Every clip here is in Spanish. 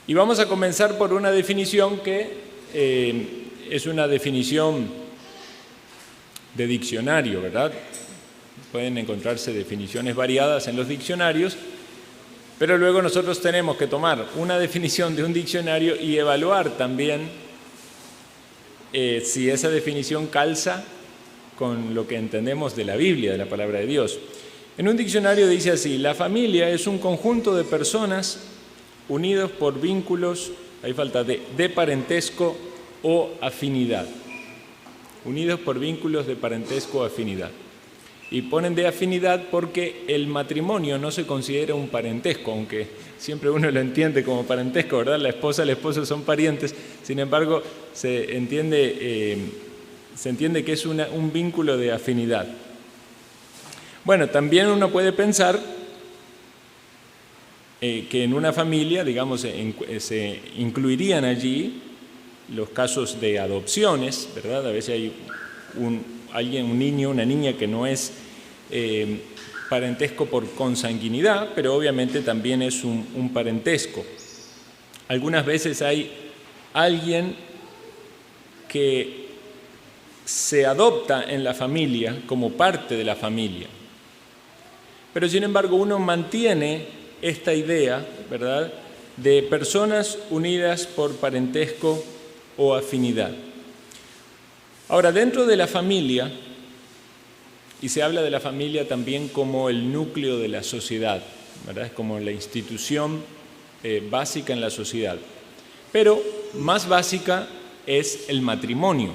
Y vamos a comenzar por una definición que es una definición de diccionario, ¿verdad? Pueden encontrarse definiciones variadas en los diccionarios, pero luego nosotros tenemos que tomar una definición de un diccionario y evaluar también si esa definición calza con lo que entendemos de la Biblia, de la palabra de Dios. En un diccionario dice así: la familia es un conjunto de personas unidos por vínculos, ahí falta de parentesco o afinidad. Unidos por vínculos de parentesco o afinidad. Y ponen de afinidad porque el matrimonio no se considera un parentesco, aunque siempre uno lo entiende como parentesco, ¿verdad? La esposa y el esposo son parientes, sin embargo se entiende que es un vínculo de afinidad. Bueno, también uno puede pensar que en una familia, digamos, se incluirían allí los casos de adopciones, ¿verdad? A veces hay un niño, una niña que no es parentesco por consanguinidad, pero obviamente también es un parentesco. Algunas veces hay alguien que se adopta en la familia como parte de la familia, pero sin embargo uno mantiene esta idea, ¿verdad?, de personas unidas por parentesco o afinidad. Ahora, dentro de la familia, y se habla de la familia también como el núcleo de la sociedad, ¿verdad?, es como la institución básica en la sociedad, pero más básica es el matrimonio.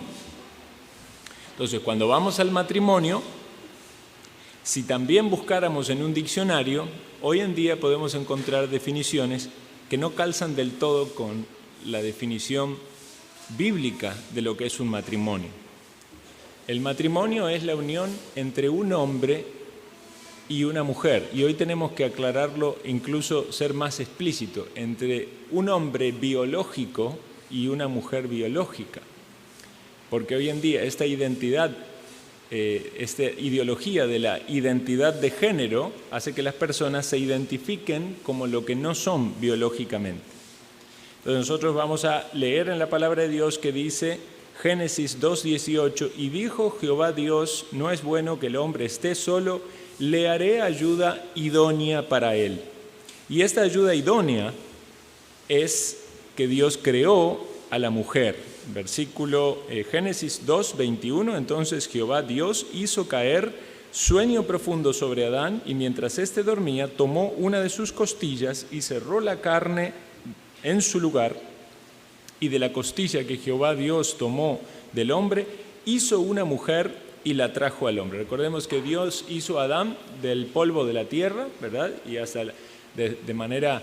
Entonces, cuando vamos al matrimonio, si también buscáramos en un diccionario, hoy en día podemos encontrar definiciones que no calzan del todo con la definición bíblica de lo que es un matrimonio. El matrimonio es la unión entre un hombre y una mujer, y hoy tenemos que aclararlo, incluso ser más explícito, entre un hombre biológico y una mujer biológica, porque hoy en día esta identidad, esta ideología de la identidad de género hace que las personas se identifiquen como lo que no son biológicamente. Entonces nosotros vamos a leer en la palabra de Dios que dice Génesis 2:18: y dijo Jehová Dios, no es bueno que el hombre esté solo, le haré ayuda idónea para él. Y esta ayuda idónea es que Dios creó a la mujer. Versículo Génesis 2:21, entonces Jehová Dios hizo caer sueño profundo sobre Adán, y mientras éste dormía, tomó una de sus costillas y cerró la carne en su lugar, y de la costilla que Jehová Dios tomó del hombre, hizo una mujer y la trajo al hombre. Recordemos que Dios hizo a Adán del polvo de la tierra, ¿verdad? Y hasta de manera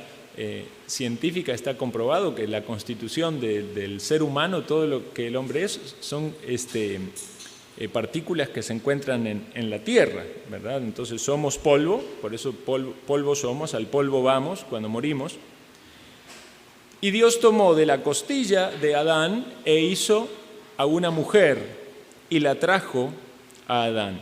científica está comprobado que la constitución del ser humano, todo lo que el hombre es, son partículas que se encuentran en la tierra, ¿verdad? Entonces somos polvo, por eso polvo somos, al polvo vamos cuando morimos. Y Dios tomó de la costilla de Adán e hizo a una mujer y la trajo a Adán.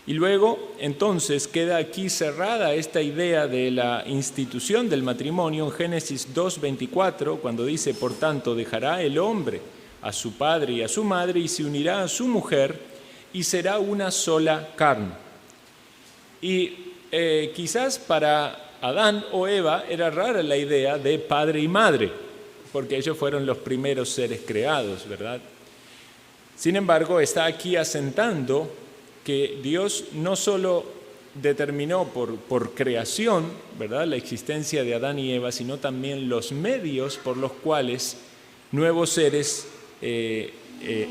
Y luego, entonces, queda aquí cerrada esta idea de la institución del matrimonio en Génesis 2:24, cuando dice: por tanto, dejará el hombre a su padre y a su madre y se unirá a su mujer y será una sola carne. Y quizás para Adán o Eva era rara la idea de padre y madre, porque ellos fueron los primeros seres creados, ¿verdad? Sin embargo, está aquí asentando que Dios no solo determinó por creación, ¿verdad?, la existencia de Adán y Eva, sino también los medios por los cuales nuevos seres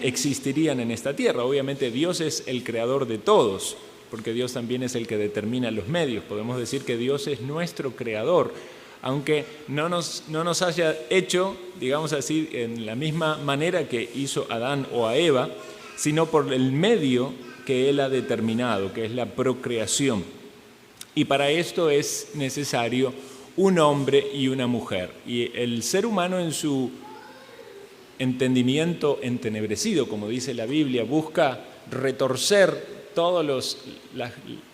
existirían en esta tierra. Obviamente Dios es el creador de todos, porque Dios también es el que determina los medios. Podemos decir que Dios es nuestro creador, aunque no nos haya hecho, digamos así, en la misma manera que hizo a Adán o a Eva, sino por el medio que Él ha determinado, que es la procreación. Y para esto es necesario un hombre y una mujer. Y el ser humano, en su entendimiento entenebrecido, como dice la Biblia, busca retorcer todos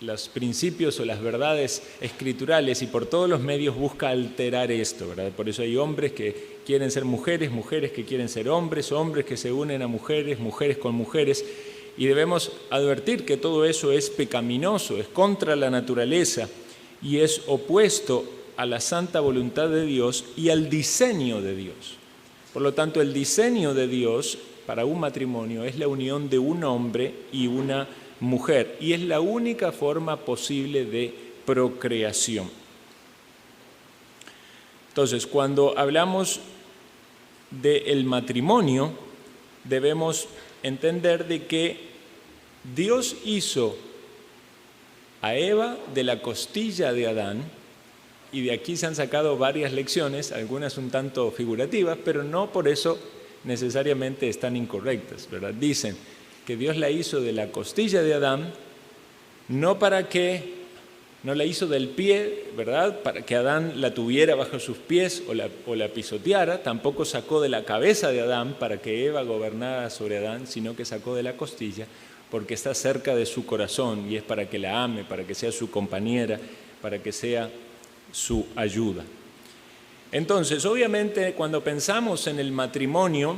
los principios o las verdades escriturales y por todos los medios busca alterar esto, ¿verdad? Por eso hay hombres que quieren ser mujeres, mujeres que quieren ser hombres, hombres que se unen a mujeres, mujeres con mujeres, y debemos advertir que todo eso es pecaminoso, es contra la naturaleza y es opuesto a la santa voluntad de Dios y al diseño de Dios. Por lo tanto, el diseño de Dios para un matrimonio es la unión de un hombre y una mujer, y es la única forma posible de procreación. Entonces, cuando hablamos del matrimonio, debemos entender de que Dios hizo a Eva de la costilla de Adán, y de aquí se han sacado varias lecciones, algunas un tanto figurativas, pero no por eso necesariamente están incorrectas, ¿verdad? Dicen que Dios la hizo de la costilla de Adán, no la hizo del pie, ¿verdad? Para que Adán la tuviera bajo sus pies o la pisoteara, tampoco sacó de la cabeza de Adán para que Eva gobernara sobre Adán, sino que sacó de la costilla porque está cerca de su corazón y es para que la ame, para que sea su compañera, para que sea su ayuda. Entonces, obviamente, cuando pensamos en el matrimonio,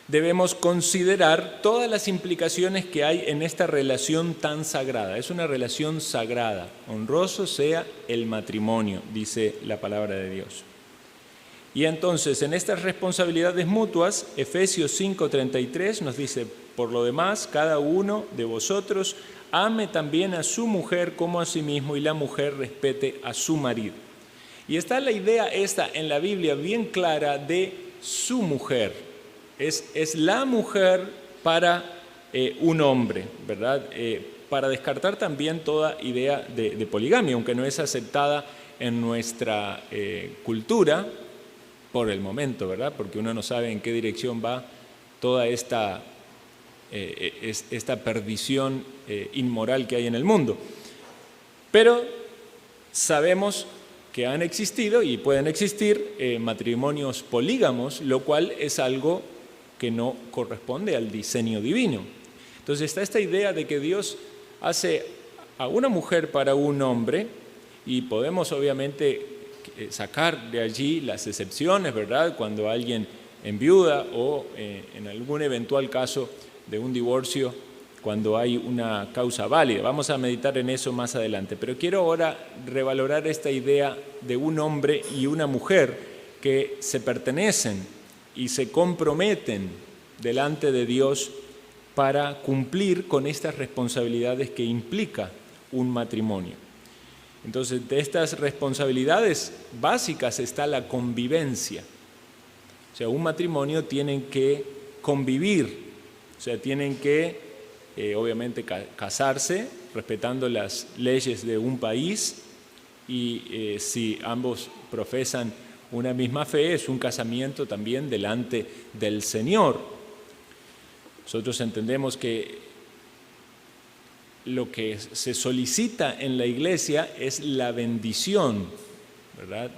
debemos considerar todas las implicaciones que hay en esta relación tan sagrada. Es una relación sagrada. Honroso sea el matrimonio, dice la palabra de Dios. Y entonces, en estas responsabilidades mutuas, Efesios 5:33 nos dice: por lo demás, cada uno de vosotros ame también a su mujer como a sí mismo, y la mujer respete a su marido. Y está la idea esta en la Biblia bien clara de su mujer. Es la mujer para un hombre, ¿verdad? Para descartar también toda idea de poligamia, aunque no es aceptada en nuestra cultura por el momento, ¿verdad? Porque uno no sabe en qué dirección va toda esta perdición inmoral que hay en el mundo. Pero sabemos que han existido y pueden existir matrimonios polígamos, lo cual es algo que no corresponde al diseño divino. Entonces está esta idea de que Dios hace a una mujer para un hombre, y podemos obviamente sacar de allí las excepciones, ¿verdad? Cuando alguien enviuda o en algún eventual caso de un divorcio, cuando hay una causa válida. Vamos a meditar en eso más adelante, pero quiero ahora revalorar esta idea de un hombre y una mujer que se pertenecen y se comprometen delante de Dios para cumplir con estas responsabilidades que implica un matrimonio. Entonces, de estas responsabilidades básicas está la convivencia. O sea, un matrimonio tienen que convivir, o sea, tienen que obviamente casarse respetando las leyes de un país, y si ambos profesan una misma fe, es un casamiento también delante del Señor. Nosotros entendemos que lo que se solicita en la iglesia es la bendición, ¿verdad?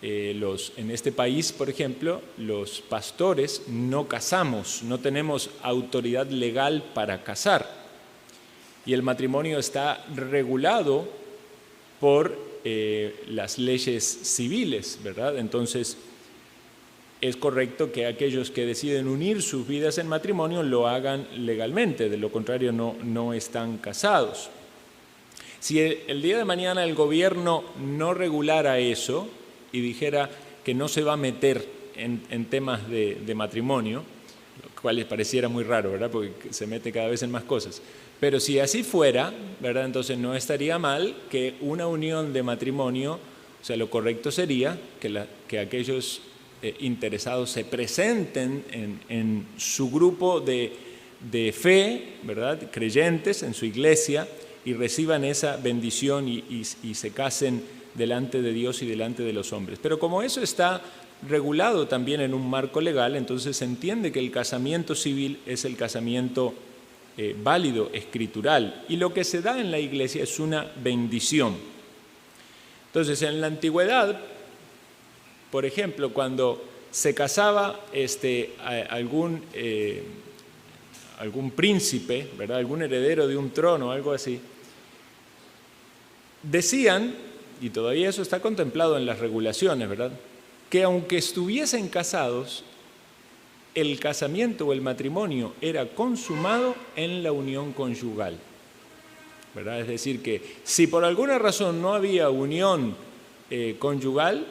En este país, por ejemplo, los pastores no casamos, no tenemos autoridad legal para casar, y el matrimonio está regulado por las leyes civiles, ¿verdad? Entonces, es correcto que aquellos que deciden unir sus vidas en matrimonio lo hagan legalmente, de lo contrario no están casados. Si el día de mañana el gobierno no regulara eso y dijera que no se va a meter en temas de matrimonio, lo cual les pareciera muy raro, ¿verdad? Porque se mete cada vez en más cosas. Pero si así fuera, ¿verdad? Entonces no estaría mal que una unión de matrimonio, o sea, lo correcto sería que aquellos interesados se presenten en su grupo de fe, ¿verdad? Creyentes en su iglesia, y reciban esa bendición y se casen delante de Dios y delante de los hombres. Pero como eso está regulado también en un marco legal, entonces se entiende que el casamiento civil es el casamiento válido, escritural, y lo que se da en la iglesia es una bendición. Entonces, en la antigüedad, por algún príncipe, ¿verdad? Algún heredero de un trono, algo así, decían, y todavía eso está contemplado en las regulaciones, ¿verdad?, que aunque estuviesen casados, el casamiento o el matrimonio era consumado en la unión conyugal, ¿verdad? Es decir, que si por alguna razón no había unión conyugal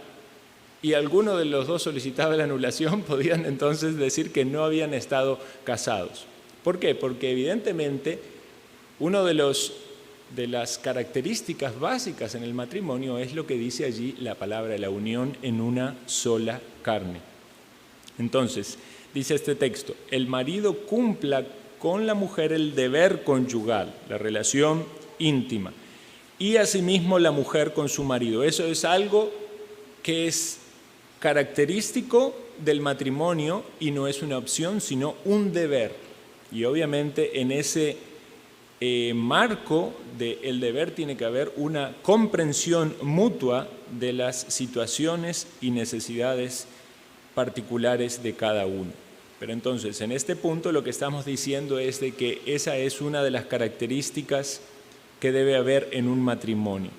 y alguno de los dos solicitaba la anulación, podían entonces decir que no habían estado casados. ¿Por qué? Porque evidentemente uno de las características básicas en el matrimonio es lo que dice allí la palabra, la unión en una sola carne. Entonces, dice este texto, el marido cumpla con la mujer el deber conyugal, la relación íntima, y asimismo la mujer con su marido. Eso es algo que es característico del matrimonio y no es una opción, sino un deber. Y obviamente en ese marco del deber tiene que haber una comprensión mutua de las situaciones y necesidades particulares de cada uno. Pero entonces, en este punto lo que estamos diciendo es de que esa es una de las características que debe haber en un matrimonio.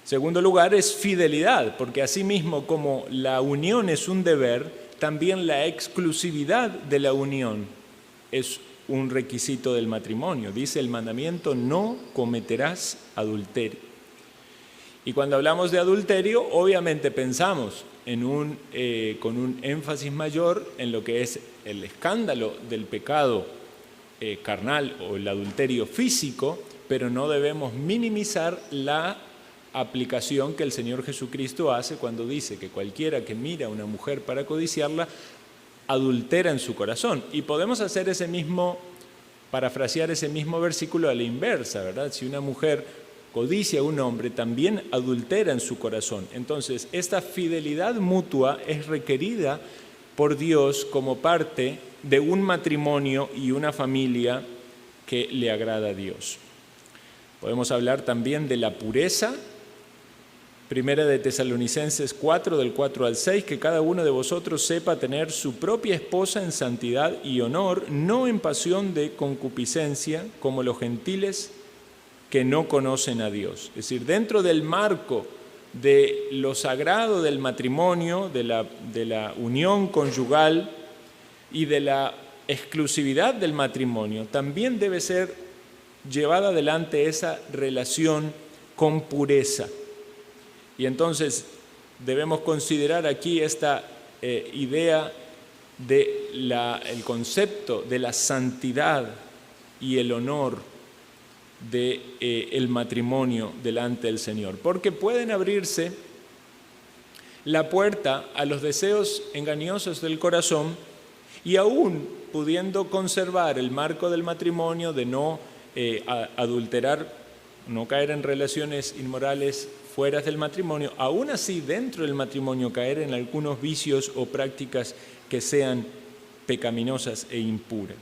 Segundo lugar es fidelidad, porque asimismo como la unión es un deber, también la exclusividad de la unión es un requisito del matrimonio. Dice el mandamiento, no cometerás adulterio. Y cuando hablamos de adulterio, obviamente pensamos con un énfasis mayor en lo que es el escándalo del pecado carnal o el adulterio físico, pero no debemos minimizar la aplicación que el Señor Jesucristo hace cuando dice que cualquiera que mira a una mujer para codiciarla, adultera en su corazón. Y podemos hacer parafrasear ese mismo versículo a la inversa, ¿verdad? Si una mujer codicia a un hombre, también adultera en su corazón. Entonces, esta fidelidad mutua es requerida por Dios como parte de un matrimonio y una familia que le agrada a Dios. Podemos hablar también de la pureza. Primera de Tesalonicenses 4, del 4 al 6, que cada uno de vosotros sepa tener su propia esposa en santidad y honor, no en pasión de concupiscencia, como los gentiles que no conocen a Dios. Es decir, dentro del marco de lo sagrado del matrimonio, de la unión conyugal y de la exclusividad del matrimonio, también debe ser llevada adelante esa relación con pureza. Y entonces debemos considerar aquí esta idea del concepto de la santidad y el honor del matrimonio delante del Señor, porque pueden abrirse la puerta a los deseos engañosos del corazón y aún pudiendo conservar el marco del matrimonio de no adulterar, no caer en relaciones inmorales fuera del matrimonio, aún así dentro del matrimonio caer en algunos vicios o prácticas que sean pecaminosas e impuras.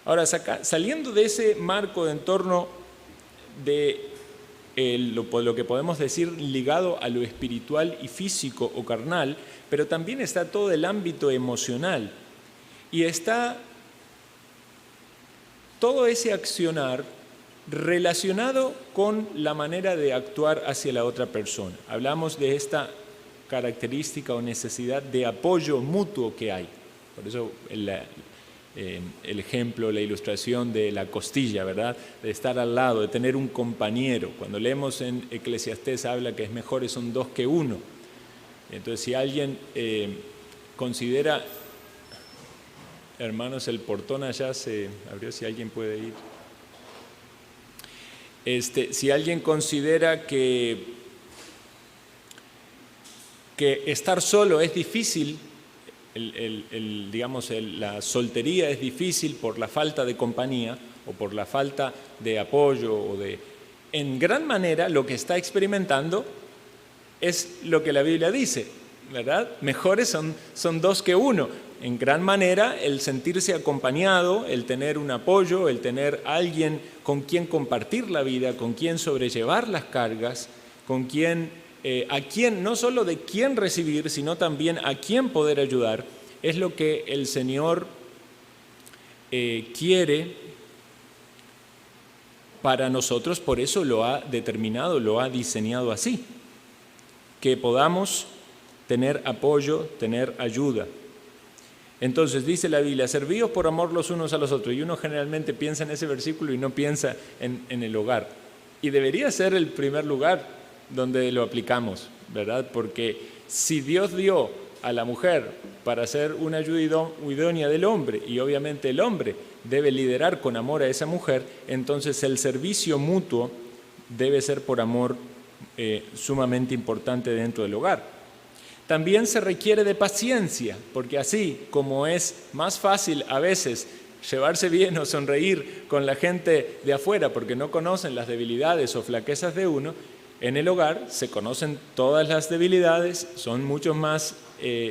Ahora, saliendo de ese marco de entorno de lo que podemos decir ligado a lo espiritual y físico o carnal, pero también está todo el ámbito emocional y está todo ese accionar relacionado con la manera de actuar hacia la otra persona. Hablamos de esta característica o necesidad de apoyo mutuo que hay. Por eso el ejemplo, la ilustración de la costilla, ¿verdad? De estar al lado, de tener un compañero. Cuando leemos en Eclesiastés habla que es mejores son dos que uno. Entonces, si alguien considera, hermanos, el portón allá se abrió, si alguien puede ir. Si alguien considera que estar solo es difícil, la soltería es difícil por la falta de compañía o por la falta de apoyo en gran manera lo que está experimentando es lo que la Biblia dice, ¿verdad? Mejores son dos que uno. En gran manera el sentirse acompañado, el tener un apoyo, el tener alguien con quien compartir la vida, con quien sobrellevar las cargas, con quien, a quien, no solo de quién recibir, sino también a quién poder ayudar, es lo que el Señor quiere para nosotros, por eso lo ha determinado, lo ha diseñado así, que podamos tener apoyo, tener ayuda. Entonces dice la Biblia, servíos por amor los unos a los otros, y uno generalmente piensa en ese versículo y no piensa en el hogar. Y debería ser el primer lugar donde lo aplicamos, ¿verdad? Porque si Dios dio a la mujer para ser una ayuda idónea del hombre, y obviamente el hombre debe liderar con amor a esa mujer, entonces el servicio mutuo debe ser por amor sumamente importante dentro del hogar. También se requiere de paciencia, porque así como es más fácil a veces llevarse bien o sonreír con la gente de afuera porque no conocen las debilidades o flaquezas de uno, en el hogar se conocen todas las debilidades,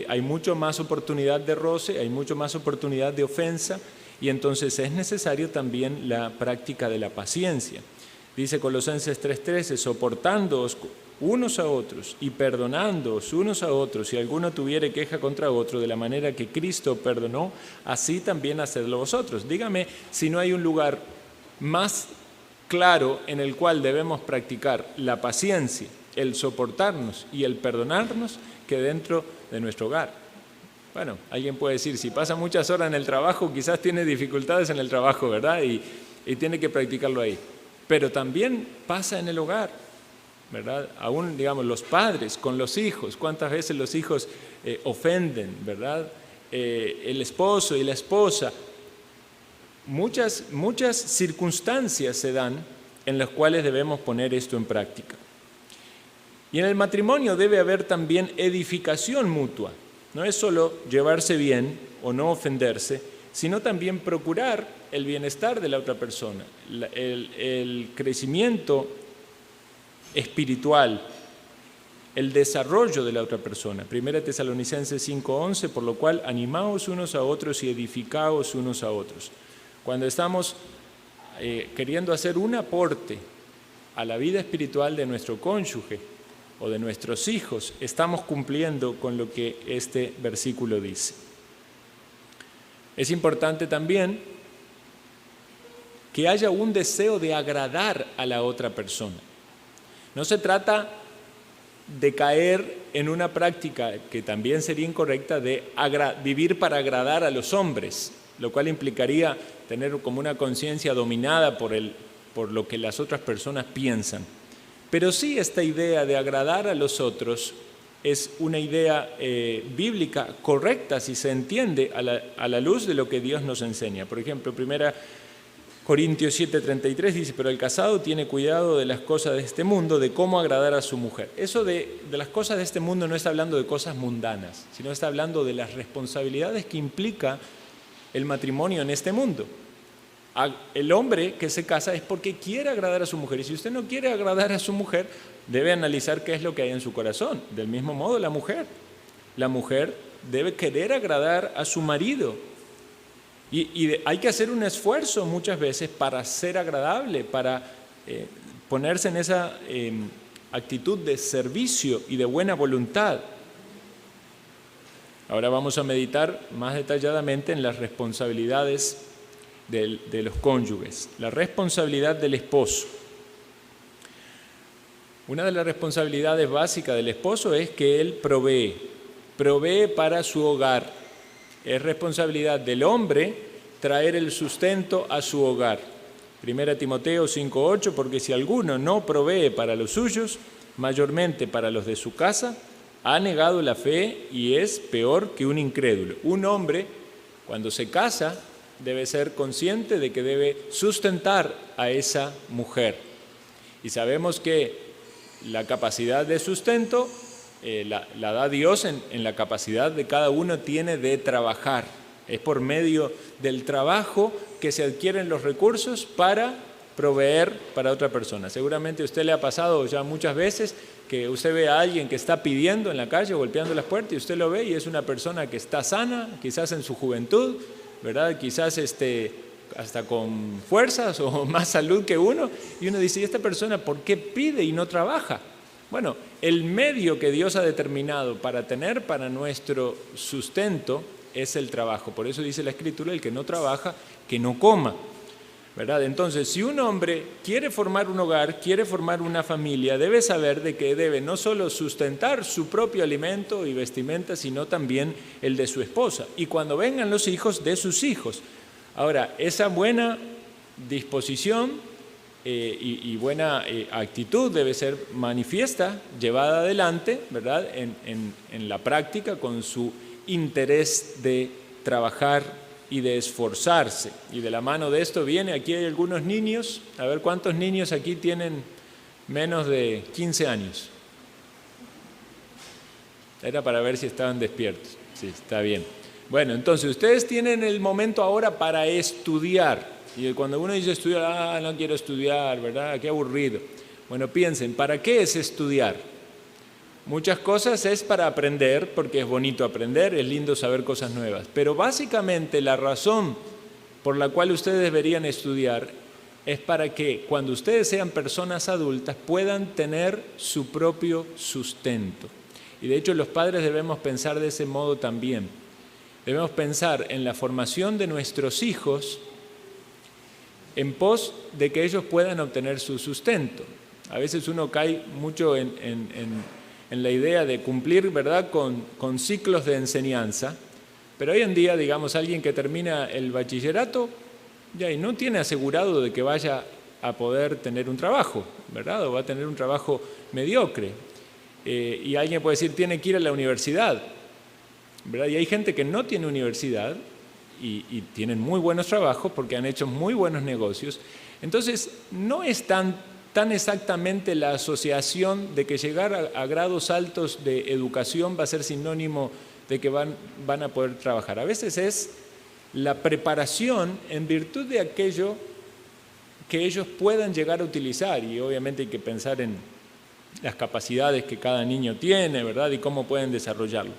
hay mucho más oportunidad de roce, hay mucho más oportunidad de ofensa, y entonces es necesario también la práctica de la paciencia. Dice Colosenses 3:13, soportándoos unos a otros y perdonándoos unos a otros, si alguno tuviere queja contra otro, de la manera que Cristo perdonó, así también hacedlo vosotros. Dígame si no hay un lugar más claro en el cual debemos practicar la paciencia, el soportarnos y el perdonarnos que dentro de nuestro hogar. Bueno, alguien puede decir, si pasa muchas horas en el trabajo, quizás tiene dificultades en el trabajo, ¿verdad? Y tiene que practicarlo ahí. Pero también pasa en el hogar, ¿verdad? Aún, digamos, los padres con los hijos, cuántas veces los hijos ofenden, ¿verdad? El esposo y la esposa. Muchas circunstancias se dan en las cuales debemos poner esto en práctica. Y en el matrimonio debe haber también edificación mutua. No es solo llevarse bien o no ofenderse, sino también procurar el bienestar de la otra persona, el crecimiento espiritual, el desarrollo de la otra persona. 1 Tesalonicenses 5:11, por lo cual animaos unos a otros y edificaos unos a otros. Cuando estamos queriendo hacer un aporte a la vida espiritual de nuestro cónyuge o de nuestros hijos, estamos cumpliendo con lo que este versículo dice. Es importante también que haya un deseo de agradar a la otra persona. No se trata de caer en una práctica que también sería incorrecta de vivir para agradar a los hombres, lo cual implicaría tener como una conciencia dominada por lo que las otras personas piensan. Pero sí, esta idea de agradar a los otros es una idea bíblica correcta si se entiende a la luz de lo que Dios nos enseña. Por ejemplo, 1 Corintios 7:33 dice, pero el casado tiene cuidado de las cosas de este mundo, de cómo agradar a su mujer. Eso de las cosas de este mundo no está hablando de cosas mundanas, sino está hablando de las responsabilidades que implica el matrimonio en este mundo. El hombre que se casa es porque quiere agradar a su mujer, y si usted no quiere agradar a su mujer, debe analizar qué es lo que hay en su corazón. Del mismo modo, la mujer debe querer agradar a su marido, y hay que hacer un esfuerzo muchas veces para ser agradable, para ponerse en esa actitud de servicio y de buena voluntad. Ahora vamos a meditar más detalladamente en las responsabilidades de los cónyuges, la responsabilidad del esposo. Una de las responsabilidades básicas del esposo es que él provee para su hogar. Es responsabilidad del hombre traer el sustento a su hogar. 1 Timoteo 5:8, porque si alguno no provee para los suyos, mayormente para los de su casa, ha negado la fe y es peor que un incrédulo. Un hombre, cuando se casa, debe ser consciente de que debe sustentar a esa mujer. Y sabemos que la capacidad de sustento la da Dios en la capacidad de cada uno tiene de trabajar. Es por medio del trabajo que se adquieren los recursos para proveer para otra persona. Seguramente a usted le ha pasado ya muchas veces que usted ve a alguien que está pidiendo en la calle, golpeando las puertas, y usted lo ve y es una persona que está sana, quizás en su juventud, ¿verdad? Quizás hasta con fuerzas o más salud que uno, y uno dice, ¿y esta persona por qué pide y no trabaja? Bueno, el medio que Dios ha determinado para tener para nuestro sustento es el trabajo. Por eso dice la Escritura, el que no trabaja, que no coma, ¿verdad? Entonces, si un hombre quiere formar un hogar, quiere formar una familia, debe saber de que debe no solo sustentar su propio alimento y vestimenta, sino también el de su esposa. Y cuando vengan los hijos, de sus hijos. Ahora, esa buena disposición y buena actitud debe ser manifiesta, llevada adelante, ¿verdad? En la práctica, con su interés de trabajar y de esforzarse. Y de la mano de esto viene, aquí hay algunos niños, a ver cuántos niños aquí tienen menos de 15 años. Era para ver si estaban despiertos. Sí, está bien. Bueno, entonces ustedes tienen el momento ahora para estudiar. Y cuando uno dice estudiar, no quiero estudiar, ¿verdad? Qué aburrido. Bueno, piensen, ¿para qué es estudiar? Muchas cosas es para aprender, porque es bonito aprender, es lindo saber cosas nuevas. Pero básicamente la razón por la cual ustedes deberían estudiar es para que cuando ustedes sean personas adultas puedan tener su propio sustento. Y de hecho los padres debemos pensar de ese modo también. Debemos pensar en la formación de nuestros hijos en pos de que ellos puedan obtener su sustento. A veces uno cae mucho en la idea de cumplir, ¿verdad?, con ciclos de enseñanza, pero hoy en día, digamos, alguien que termina el bachillerato ya y no tiene asegurado de que vaya a poder tener un trabajo, ¿verdad?, o va a tener un trabajo mediocre. Y alguien puede decir, tiene que ir a la universidad, ¿verdad? Y hay gente que no tiene universidad y tienen muy buenos trabajos porque han hecho muy buenos negocios. Entonces, no es tan exactamente la asociación de que llegar a grados altos de educación va a ser sinónimo de que van a poder trabajar. A veces es la preparación en virtud de aquello que ellos puedan llegar a utilizar, y obviamente hay que pensar en las capacidades que cada niño tiene, ¿verdad?, y cómo pueden desarrollarlo.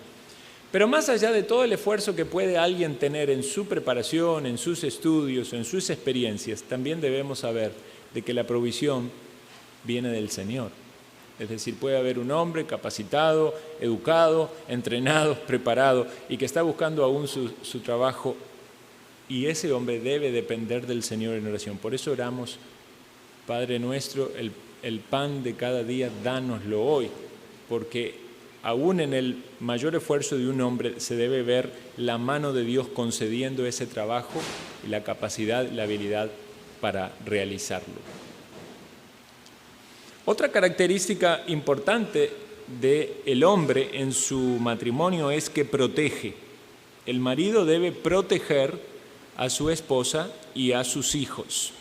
Pero más allá de todo el esfuerzo que puede alguien tener en su preparación, en sus estudios, en sus experiencias, también debemos saber de que la provisión viene del Señor. Es decir, puede haber un hombre capacitado, educado, entrenado, preparado y que está buscando aún su trabajo, y ese hombre debe depender del Señor en oración. Por eso oramos, Padre nuestro, el pan de cada día, dánoslo hoy, porque aún en el mayor esfuerzo de un hombre se debe ver la mano de Dios concediendo ese trabajo y la capacidad, la habilidad para realizarlo. Otra característica importante del hombre en su matrimonio es que protege. El marido debe proteger a su esposa y a sus hijos.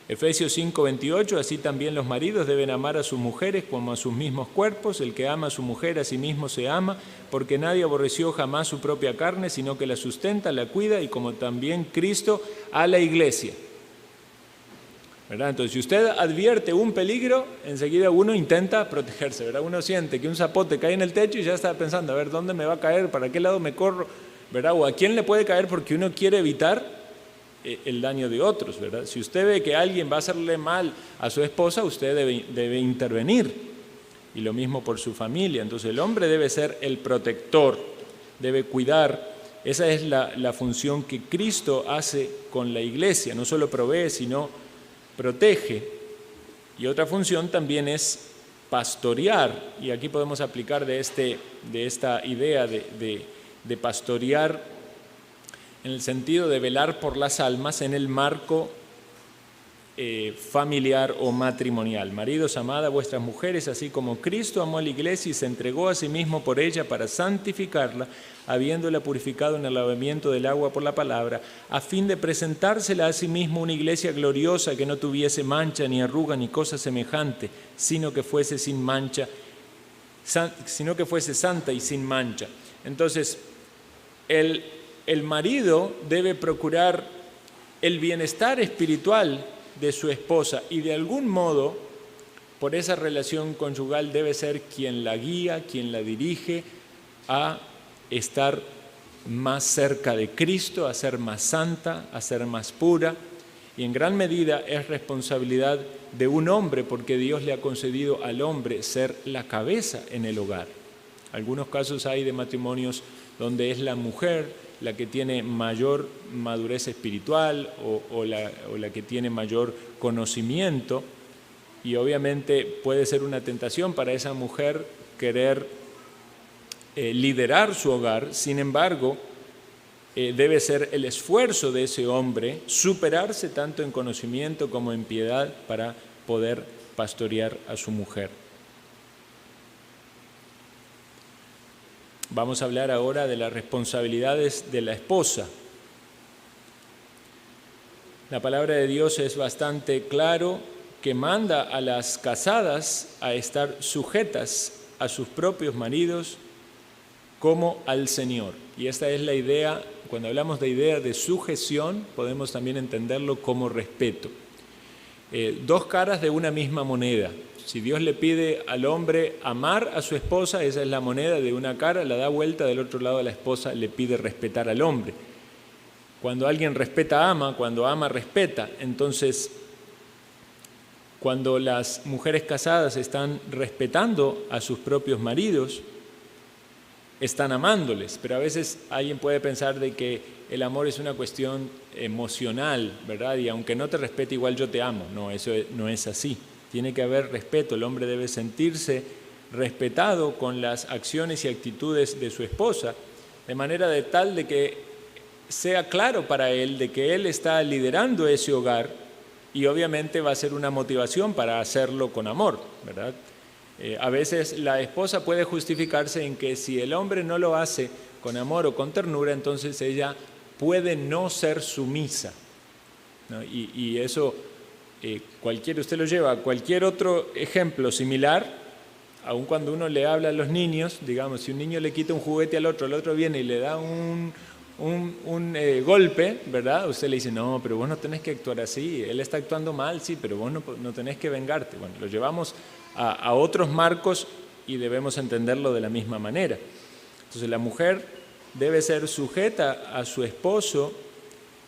Efesios 5:28, así también los maridos deben amar a sus mujeres como a sus mismos cuerpos. El que ama a su mujer a sí mismo se ama, porque nadie aborreció jamás su propia carne, sino que la sustenta, la cuida, y como también Cristo a la iglesia. ¿Verdad? Entonces, si usted advierte un peligro, enseguida uno intenta protegerse, ¿verdad? Uno siente que un zapote cae en el techo y ya está pensando, a ver, ¿dónde me va a caer? ¿Para qué lado me corro? ¿Verdad? O a quién le puede caer, porque uno quiere evitar el daño de otros, ¿verdad? Si usted ve que alguien va a hacerle mal a su esposa, usted debe intervenir, y lo mismo por su familia. Entonces el hombre debe ser el protector, debe cuidar. Esa es la función que Cristo hace con la iglesia, no solo provee, sino protege. Y otra función también es pastorear, y aquí podemos aplicar de esta idea de pastorear en el sentido de velar por las almas en el marco familiar o matrimonial. Maridos, amad a vuestras mujeres, así como Cristo amó a la iglesia y se entregó a sí mismo por ella para santificarla, habiéndola purificado en el lavamiento del agua por la palabra, a fin de presentársela a sí mismo una iglesia gloriosa que no tuviese mancha, ni arruga, ni cosa semejante, sino que fuese sin mancha, sino que fuese santa y sin mancha. Entonces, el marido debe procurar el bienestar espiritual de su esposa, y de algún modo, por esa relación conyugal, debe ser quien la guía, quien la dirige a estar más cerca de Cristo, a ser más santa, a ser más pura, y en gran medida es responsabilidad de un hombre, porque Dios le ha concedido al hombre ser la cabeza en el hogar. Algunos casos hay de matrimonios donde es la mujer la que tiene mayor madurez espiritual o la que tiene mayor conocimiento, y obviamente puede ser una tentación para esa mujer querer liderar su hogar. Sin embargo, debe ser el esfuerzo de ese hombre superarse tanto en conocimiento como en piedad para poder pastorear a su mujer. Vamos a hablar ahora de las responsabilidades de la esposa. La palabra de Dios es bastante claro que manda a las casadas a estar sujetas a sus propios maridos como al Señor. Y esta es la idea, cuando hablamos de idea de sujeción, podemos también entenderlo como respeto. Dos caras de una misma moneda. Si Dios le pide al hombre amar a su esposa, esa es la moneda de una cara, la da vuelta, del otro lado a la esposa le pide respetar al hombre. Cuando alguien respeta, ama; cuando ama, respeta. Entonces, cuando las mujeres casadas están respetando a sus propios maridos, están amándoles. Pero a veces alguien puede pensar de que el amor es una cuestión emocional, ¿verdad? Y aunque no te respete, igual yo te amo. No, eso no es así. Tiene que haber respeto. El hombre debe sentirse respetado con las acciones y actitudes de su esposa, de manera de tal de que sea claro para él de que él está liderando ese hogar, y obviamente va a ser una motivación para hacerlo con amor, ¿verdad? A veces la esposa puede justificarse en que si el hombre no lo hace con amor o con ternura, entonces ella puede no ser sumisa, ¿no? Y eso usted lo lleva a cualquier otro ejemplo similar. Aun cuando uno le habla a los niños, digamos, si un niño le quita un juguete al otro, el otro viene y le da un golpe, ¿verdad? Usted le dice, no, pero vos no tenés que actuar así, él está actuando mal, sí, pero vos no tenés que vengarte. Bueno, lo llevamos a otros marcos y debemos entenderlo de la misma manera. Entonces la mujer debe ser sujeta a su esposo,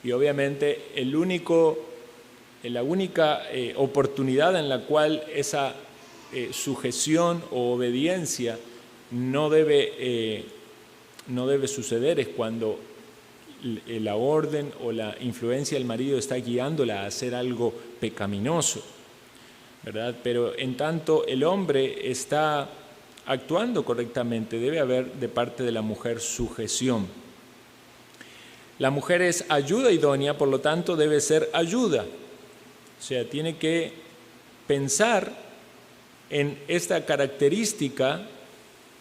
y obviamente la única oportunidad en la cual esa sujeción o obediencia no debe suceder es cuando la orden o la influencia del marido está guiándola a hacer algo pecaminoso, ¿verdad? Pero en tanto el hombre está actuando correctamente, debe haber de parte de la mujer sujeción. La mujer es ayuda idónea, por lo tanto debe ser ayuda. O sea, tiene que pensar en esta característica,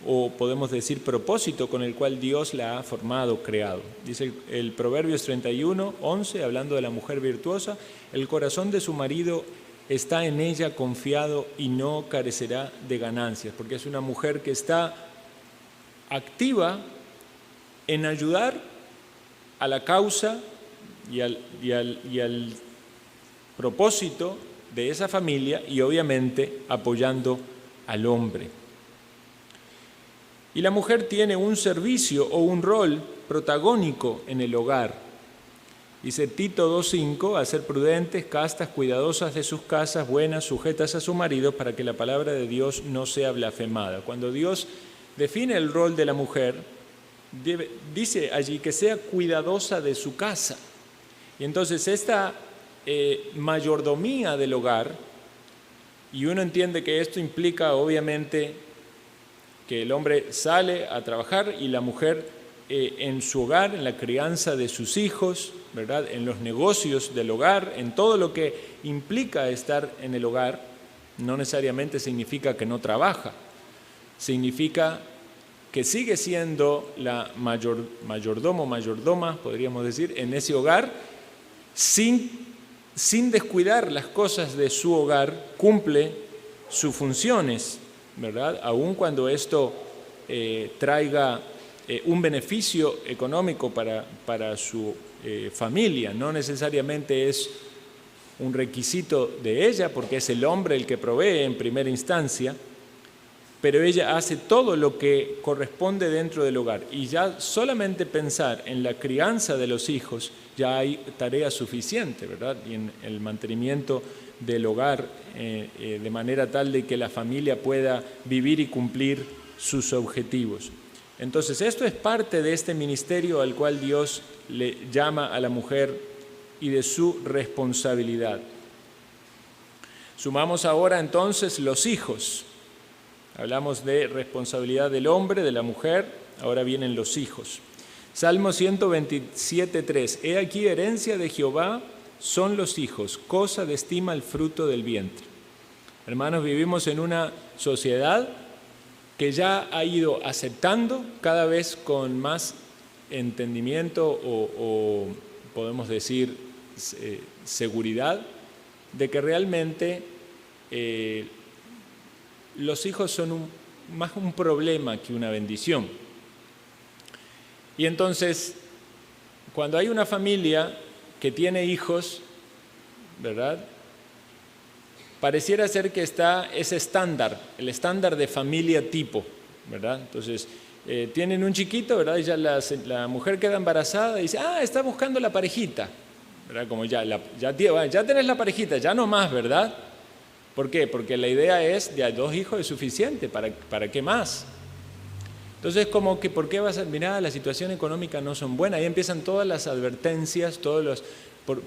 o podemos decir propósito, con el cual Dios la ha formado, creado. Dice el Proverbios 31:11, hablando de la mujer virtuosa: el corazón de su marido está en ella confiado y no carecerá de ganancias, porque es una mujer que está activa en ayudar a la causa y al propósito de esa familia, y obviamente apoyando al hombre. Y la mujer tiene un servicio o un rol protagónico en el hogar. Dice Tito 2:5, a ser prudentes, castas, cuidadosas de sus casas, buenas, sujetas a su marido, para que la palabra de Dios no sea blasfemada. Cuando Dios define el rol de la mujer, dice allí que sea cuidadosa de su casa. Y entonces esta mayordomía del hogar, y uno entiende que esto implica obviamente que el hombre sale a trabajar y la mujer en su hogar, en la crianza de sus hijos, ¿verdad? En los negocios del hogar, en todo lo que implica estar en el hogar. No necesariamente significa que no trabaja, significa que sigue siendo la mayordoma, podríamos decir, en ese hogar, sin descuidar las cosas de su hogar, cumple sus funciones, ¿verdad? Aun cuando esto traiga un beneficio económico para su familia. No necesariamente es un requisito de ella, porque es el hombre el que provee en primera instancia, pero ella hace todo lo que corresponde dentro del hogar. Y ya solamente pensar en la crianza de los hijos, ya hay tarea suficiente, ¿verdad? Y en el mantenimiento del hogar, de manera tal de que la familia pueda vivir y cumplir sus objetivos. Entonces, esto es parte de este ministerio al cual Dios le llama a la mujer y de su responsabilidad. Sumamos ahora entonces los hijos. Hablamos de responsabilidad del hombre, de la mujer, ahora vienen los hijos. Salmo 127:3. He aquí herencia de Jehová son los hijos, cosa de estima el fruto del vientre. Hermanos, vivimos en una sociedad que ya ha ido aceptando cada vez con más entendimiento o podemos decir seguridad de que realmente los hijos son más un problema que una bendición. Y entonces, cuando hay una familia que tiene hijos, ¿verdad?, pareciera ser que está ese estándar, el estándar de familia tipo, ¿verdad? Entonces, tienen un chiquito, ¿verdad? Y ya la mujer queda embarazada y dice, está buscando la parejita, ¿verdad? Como ya tenés la parejita, ya no más, ¿verdad? ¿Por qué? Porque la idea es, ya 2 hijos es suficiente, ¿para qué más? Entonces, como que, ¿por qué vas a mirar? La situación económica no son buenas, ahí empiezan todas las advertencias, todos los...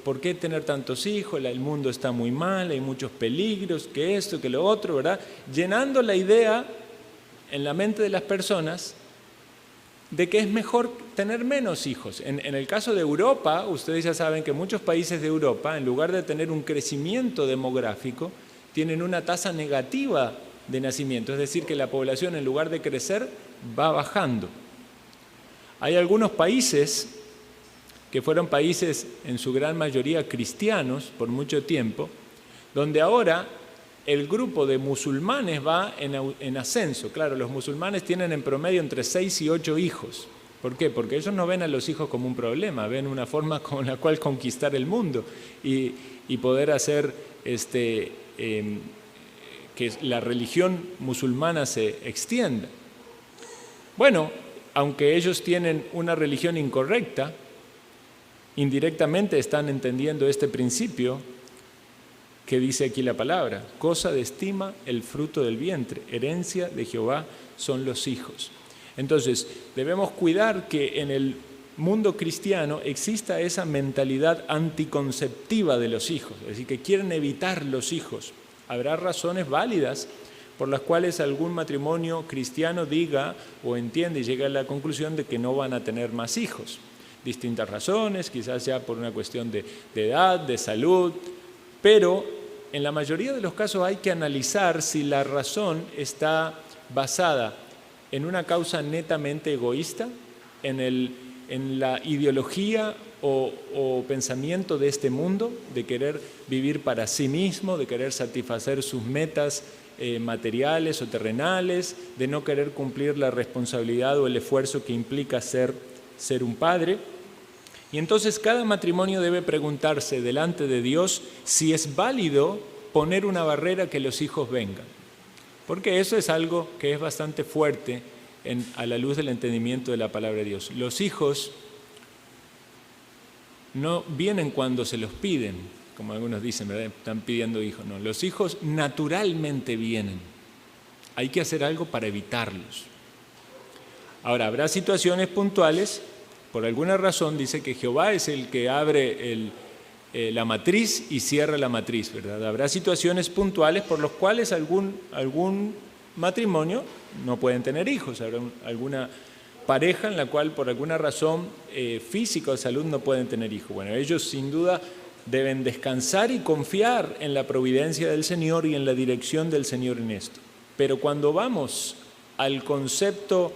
¿Por qué tener tantos hijos? El mundo está muy mal, hay muchos peligros, que esto, que lo otro, ¿verdad? Llenando la idea en la mente de las personas de que es mejor tener menos hijos. En el caso de Europa, ustedes ya saben que muchos países de Europa, en lugar de tener un crecimiento demográfico, tienen una tasa negativa de nacimiento, es decir, que la población en lugar de crecer va bajando. Hay algunos países que fueron países en su gran mayoría cristianos por mucho tiempo, donde ahora el grupo de musulmanes va en ascenso. Claro, los musulmanes tienen en promedio entre 6 y 8 hijos. ¿Por qué? Porque ellos no ven a los hijos como un problema, ven una forma con la cual conquistar el mundo y poder hacer que la religión musulmana se extienda. Bueno, aunque ellos tienen una religión incorrecta, indirectamente están entendiendo este principio que dice aquí la palabra, cosa de estima el fruto del vientre, herencia de Jehová son los hijos. Entonces, debemos cuidar que en el mundo cristiano exista esa mentalidad anticonceptiva de los hijos, es decir, que quieren evitar los hijos. Habrá razones válidas por las cuales algún matrimonio cristiano diga o entiende y llega a la conclusión de que no van a tener más hijos. Distintas razones, quizás ya por una cuestión de edad, de salud, pero en la mayoría de los casos hay que analizar si la razón está basada en una causa netamente egoísta, en la ideología o pensamiento de este mundo, de querer vivir para sí mismo, de querer satisfacer sus metas materiales o terrenales, de no querer cumplir la responsabilidad o el esfuerzo que implica ser un padre. Y entonces cada matrimonio debe preguntarse delante de Dios si es válido poner una barrera que los hijos vengan. Porque eso es algo que es bastante fuerte a la luz del entendimiento de la palabra de Dios. Los hijos no vienen cuando se los piden, como algunos dicen, ¿verdad? Están pidiendo hijos. No, los hijos naturalmente vienen. Hay que hacer algo para evitarlos. Ahora, habrá situaciones puntuales. Por alguna razón dice que Jehová es el que abre la matriz y cierra la matriz, ¿verdad? Habrá situaciones puntuales por las cuales algún matrimonio no pueden tener hijos. Habrá alguna pareja en la cual por alguna razón física o de salud no pueden tener hijos. Bueno, ellos sin duda deben descansar y confiar en la providencia del Señor y en la dirección del Señor en esto. Pero cuando vamos al concepto,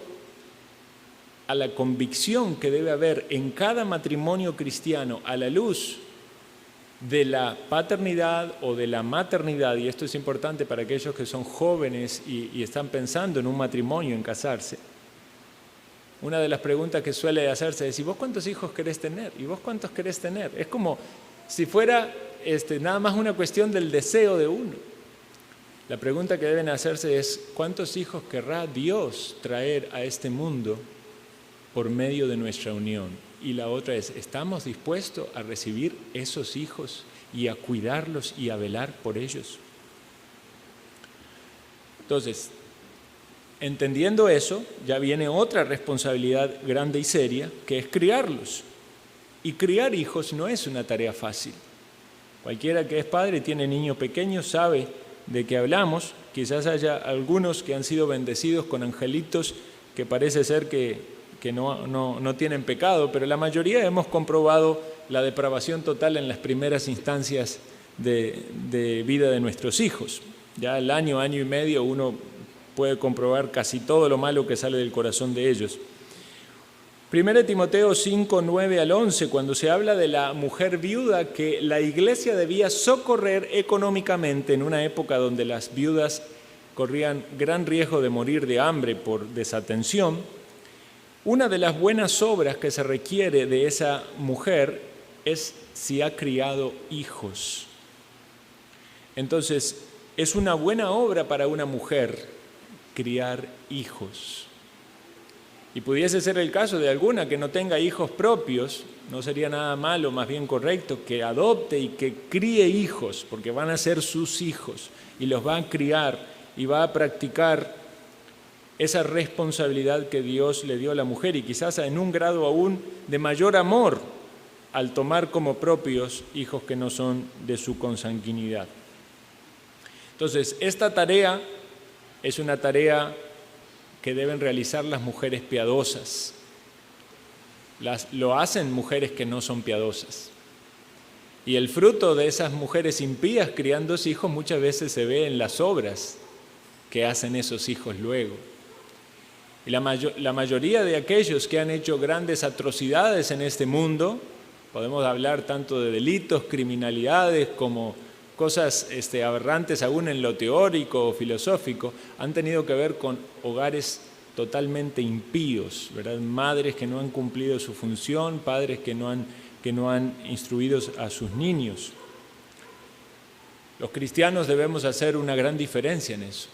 a la convicción que debe haber en cada matrimonio cristiano a la luz de la paternidad o de la maternidad, y esto es importante para aquellos que son jóvenes y están pensando en un matrimonio, en casarse, una de las preguntas que suele hacerse es: ¿y vos cuántos hijos querés tener? ¿Y vos cuántos querés tener? Es como si fuera nada más una cuestión del deseo de uno. La pregunta que deben hacerse es: ¿cuántos hijos querrá Dios traer a este mundo por medio de nuestra unión? Y la otra es: ¿estamos dispuestos a recibir esos hijos y a cuidarlos y a velar por ellos? Entonces, entendiendo eso, ya viene otra responsabilidad grande y seria, que es criarlos. Y criar hijos no es una tarea fácil. Cualquiera que es padre y tiene niños pequeños sabe de qué hablamos. Quizás haya algunos que han sido bendecidos con angelitos que parece ser que no tienen pecado, pero la mayoría hemos comprobado la depravación total en las primeras instancias de vida de nuestros hijos. Ya al año y medio uno puede comprobar casi todo lo malo que sale del corazón de ellos. 1 Timoteo 5, 9 al 11, cuando se habla de la mujer viuda que la iglesia debía socorrer económicamente en una época donde las viudas corrían gran riesgo de morir de hambre por desatención, una de las buenas obras que se requiere de esa mujer es si ha criado hijos. Entonces, es una buena obra para una mujer criar hijos. Y pudiese ser el caso de alguna que no tenga hijos propios, no sería nada malo, más bien correcto, que adopte y que críe hijos, porque van a ser sus hijos y los va a criar y va a practicar esa responsabilidad que Dios le dio a la mujer y quizás en un grado aún de mayor amor al tomar como propios hijos que no son de su consanguinidad. Entonces, esta tarea es una tarea que deben realizar las mujeres piadosas. Lo hacen mujeres que no son piadosas. Y el fruto de esas mujeres impías criando hijos muchas veces se ve en las obras que hacen esos hijos luego. Y la mayoría de aquellos que han hecho grandes atrocidades en este mundo, podemos hablar tanto de delitos, criminalidades, como cosas aberrantes aún en lo teórico o filosófico, han tenido que ver con hogares totalmente impíos, ¿verdad? Madres que no han cumplido su función, padres que no han instruido a sus niños. Los cristianos debemos hacer una gran diferencia en eso.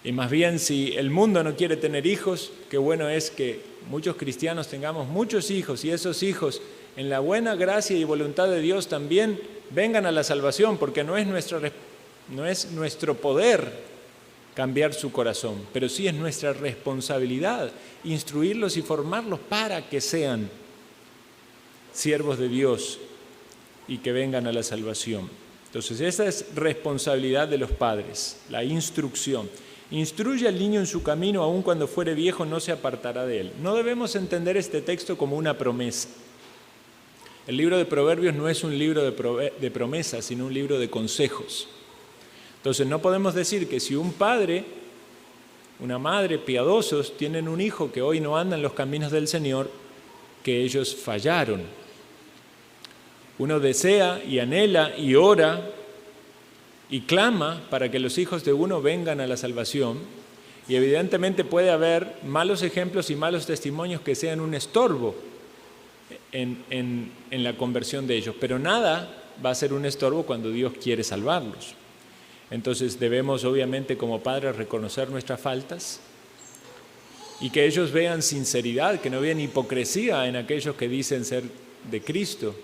Y más bien, si el mundo no quiere tener hijos, qué bueno es que muchos cristianos tengamos muchos hijos y esos hijos, en la buena gracia y voluntad de Dios, también vengan a la salvación, porque no es nuestro poder cambiar su corazón, pero sí es nuestra responsabilidad instruirlos y formarlos para que sean siervos de Dios y que vengan a la salvación. Entonces, esa es responsabilidad de los padres, la instrucción. Instruye al niño en su camino, aun cuando fuere viejo no se apartará de él. No debemos entender este texto como una promesa. El libro de Proverbios no es un libro de promesas, sino un libro de consejos. Entonces no podemos decir que si un padre, una madre piadosos tienen un hijo que hoy no anda en los caminos del Señor, que ellos fallaron. Uno desea y anhela y ora y clama para que los hijos de uno vengan a la salvación, y evidentemente puede haber malos ejemplos y malos testimonios que sean un estorbo en la conversión de ellos, pero nada va a ser un estorbo cuando Dios quiere salvarlos. Entonces debemos obviamente como padres reconocer nuestras faltas y que ellos vean sinceridad, que no vean hipocresía en aquellos que dicen ser de Cristo.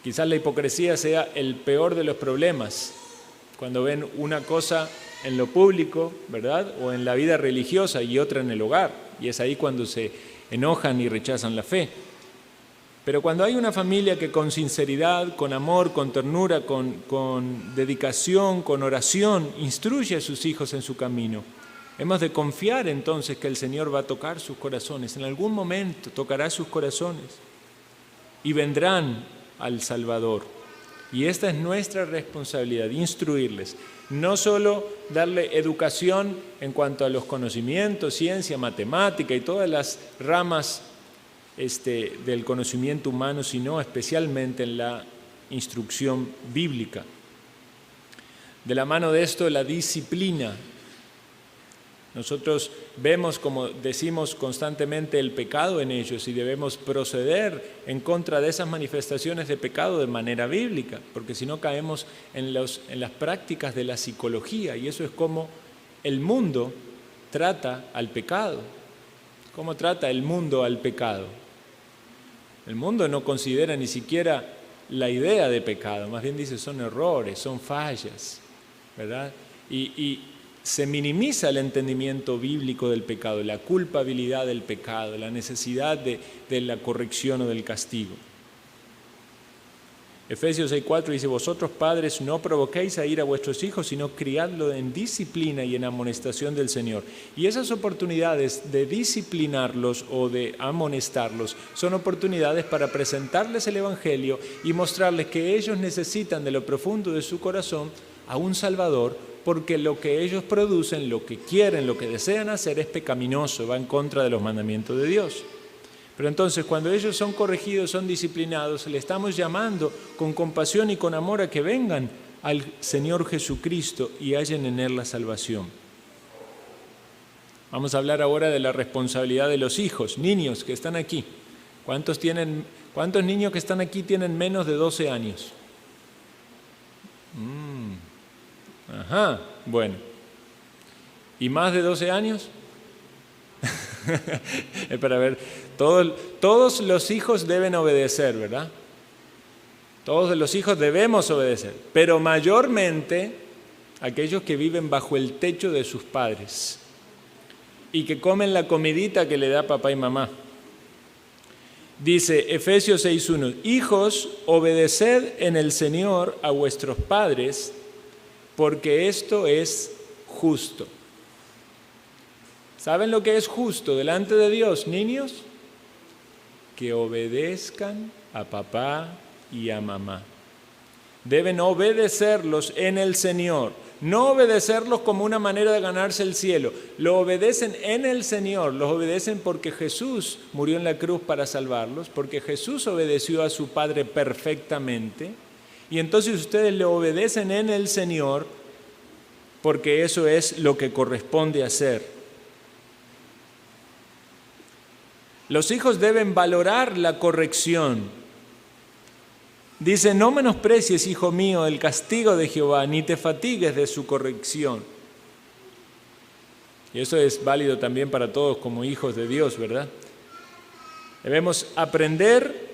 Quizás la hipocresía sea el peor de los problemas, cuando ven una cosa en lo público, ¿verdad?, o en la vida religiosa y otra en el hogar, y es ahí cuando se enojan y rechazan la fe. Pero cuando hay una familia que con sinceridad, con amor, con ternura, con dedicación, con oración, instruye a sus hijos en su camino, hemos de confiar entonces que el Señor va a tocar sus corazones. En algún momento tocará sus corazones y vendrán al Salvador. Y esta es nuestra responsabilidad, instruirles. No solo darle educación en cuanto a los conocimientos, ciencia, matemática y todas las ramas del conocimiento humano, sino especialmente en la instrucción bíblica. De la mano de esto, la disciplina. Nosotros vemos, como decimos constantemente, el pecado en ellos y debemos proceder en contra de esas manifestaciones de pecado de manera bíblica, porque si no caemos en las prácticas de la psicología, y eso es como el mundo trata al pecado. ¿Cómo trata el mundo al pecado? El mundo no considera ni siquiera la idea de pecado, más bien dice son errores, son fallas, ¿verdad? Y se minimiza el entendimiento bíblico del pecado, la culpabilidad del pecado, la necesidad de la corrección o del castigo. Efesios 6:4 dice: vosotros padres no provoquéis a ira a vuestros hijos, sino criadlo en disciplina y en amonestación del Señor. Y esas oportunidades de disciplinarlos o de amonestarlos son oportunidades para presentarles el Evangelio y mostrarles que ellos necesitan de lo profundo de su corazón a un Salvador, porque lo que ellos producen, lo que quieren, lo que desean hacer es pecaminoso, va en contra de los mandamientos de Dios. Pero entonces, cuando ellos son corregidos, son disciplinados, le estamos llamando con compasión y con amor a que vengan al Señor Jesucristo y hallen en Él la salvación. Vamos a hablar ahora de la responsabilidad de los hijos, niños que están aquí. ¿Cuántos niños que están aquí tienen menos de 12 años? Ajá, bueno. ¿Y más de 12 años? Para ver, todos los hijos deben obedecer, ¿verdad? Todos los hijos debemos obedecer, pero mayormente aquellos que viven bajo el techo de sus padres y que comen la comidita que le da papá y mamá. Dice Efesios 6:1: hijos, obedeced en el Señor a vuestros padres, porque esto es justo. ¿Saben lo que es justo delante de Dios, niños? Que obedezcan a papá y a mamá. Deben obedecerlos en el Señor, no obedecerlos como una manera de ganarse el cielo. Lo obedecen en el Señor, los obedecen porque Jesús murió en la cruz para salvarlos, porque Jesús obedeció a su Padre perfectamente, y entonces ustedes le obedecen en el Señor porque eso es lo que corresponde hacer. Los hijos deben valorar la corrección. Dice: no menosprecies, hijo mío, el castigo de Jehová, ni te fatigues de su corrección. Y eso es válido también para todos como hijos de Dios, ¿verdad? Debemos aprender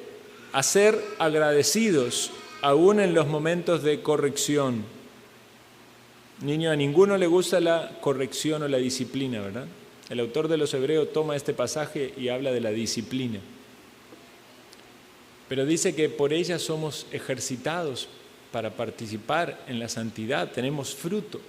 a ser agradecidos aún en los momentos de corrección. Niño, a ninguno le gusta la corrección o la disciplina, ¿verdad? El autor de los Hebreos toma este pasaje y habla de la disciplina. Pero dice que por ella somos ejercitados para participar en la santidad, tenemos fruto.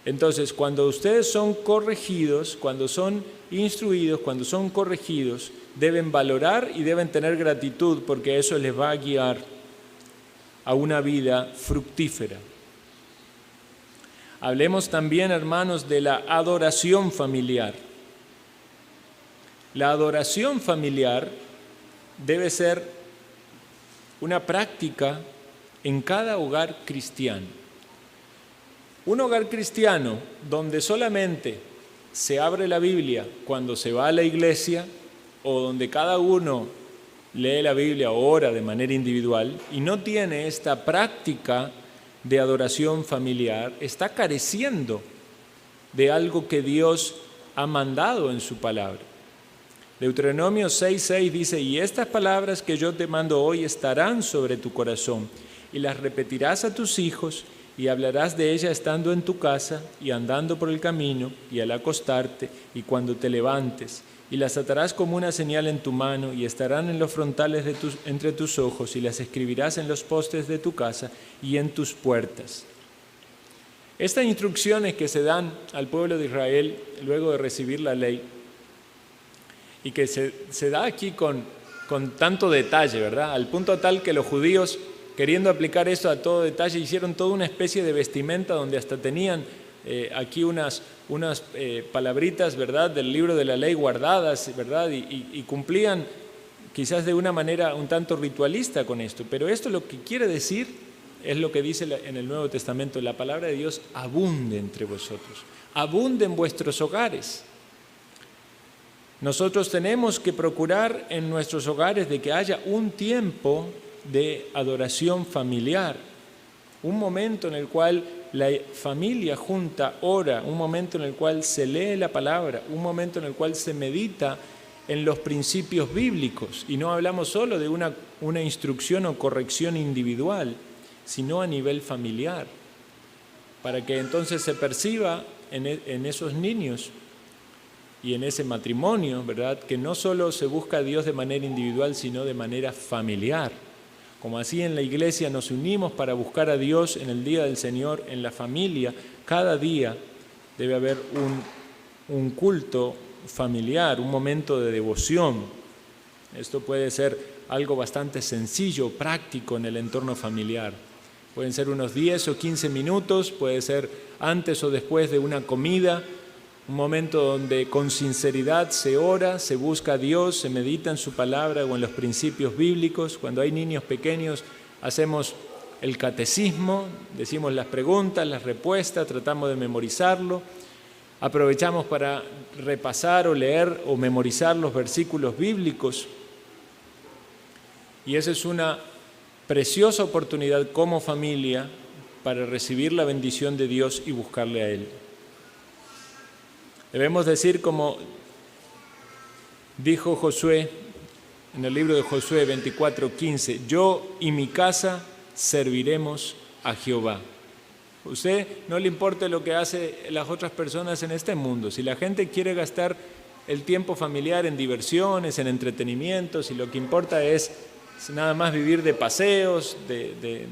Entonces, cuando ustedes son corregidos, cuando son instruidos, cuando son corregidos, deben valorar y deben tener gratitud, porque eso les va a guiar a una vida fructífera. Hablemos también, hermanos, de la adoración familiar. La adoración familiar debe ser una práctica en cada hogar cristiano. Un hogar cristiano donde solamente se abre la Biblia cuando se va a la iglesia, o donde cada uno lee la Biblia o ora de manera individual y no tiene esta práctica de adoración familiar, está careciendo de algo que Dios ha mandado en su palabra. Deuteronomio 6:6 dice: y estas palabras que yo te mando hoy estarán sobre tu corazón, y las repetirás a tus hijos, y hablarás de ellas estando en tu casa, y andando por el camino, y al acostarte, y cuando te levantes, y las atarás como una señal en tu mano, y estarán en los frontales entre tus ojos, y las escribirás en los postes de tu casa y en tus puertas. Estas instrucciones que se dan al pueblo de Israel luego de recibir la ley, y que se da aquí con tanto detalle, ¿verdad? Al punto tal que los judíos, queriendo aplicar eso a todo detalle, hicieron toda una especie de vestimenta donde hasta tenían aquí unas palabritas, ¿verdad?, del libro de la ley guardadas, ¿verdad?, y cumplían quizás de una manera un tanto ritualista con esto. Pero esto lo que quiere decir es lo que dice en el Nuevo Testamento: la palabra de Dios abunde entre vosotros, abunde en vuestros hogares. Nosotros tenemos que procurar en nuestros hogares de que haya un tiempo de adoración familiar, un momento en el cual la familia junta ora, un momento en el cual se lee la palabra, un momento en el cual se medita en los principios bíblicos. Y no hablamos solo de una instrucción o corrección individual, sino a nivel familiar. para que entonces se perciba en esos niños y en ese matrimonio, ¿verdad?, que no solo se busca a Dios de manera individual, sino de manera familiar. Como así en la iglesia nos unimos para buscar a Dios en el día del Señor, en la familia, cada día debe haber un culto familiar, un momento de devoción. Esto puede ser algo bastante sencillo, práctico en el entorno familiar. Pueden ser unos 10 o 15 minutos, puede ser antes o después de una comida, un momento donde con sinceridad se ora, se busca a Dios, se medita en su palabra o en los principios bíblicos. Cuando hay niños pequeños hacemos el catecismo, decimos las preguntas, las respuestas, tratamos de memorizarlo. Aprovechamos para repasar o leer o memorizar los versículos bíblicos. Y esa es una preciosa oportunidad como familia para recibir la bendición de Dios y buscarle a Él. Debemos decir, como dijo Josué en el libro de Josué 24:15, yo y mi casa serviremos a Jehová. A usted no le importa lo que hacen las otras personas en este mundo. Si la gente quiere gastar el tiempo familiar en diversiones, en entretenimientos, y lo que importa es nada más vivir de paseos, de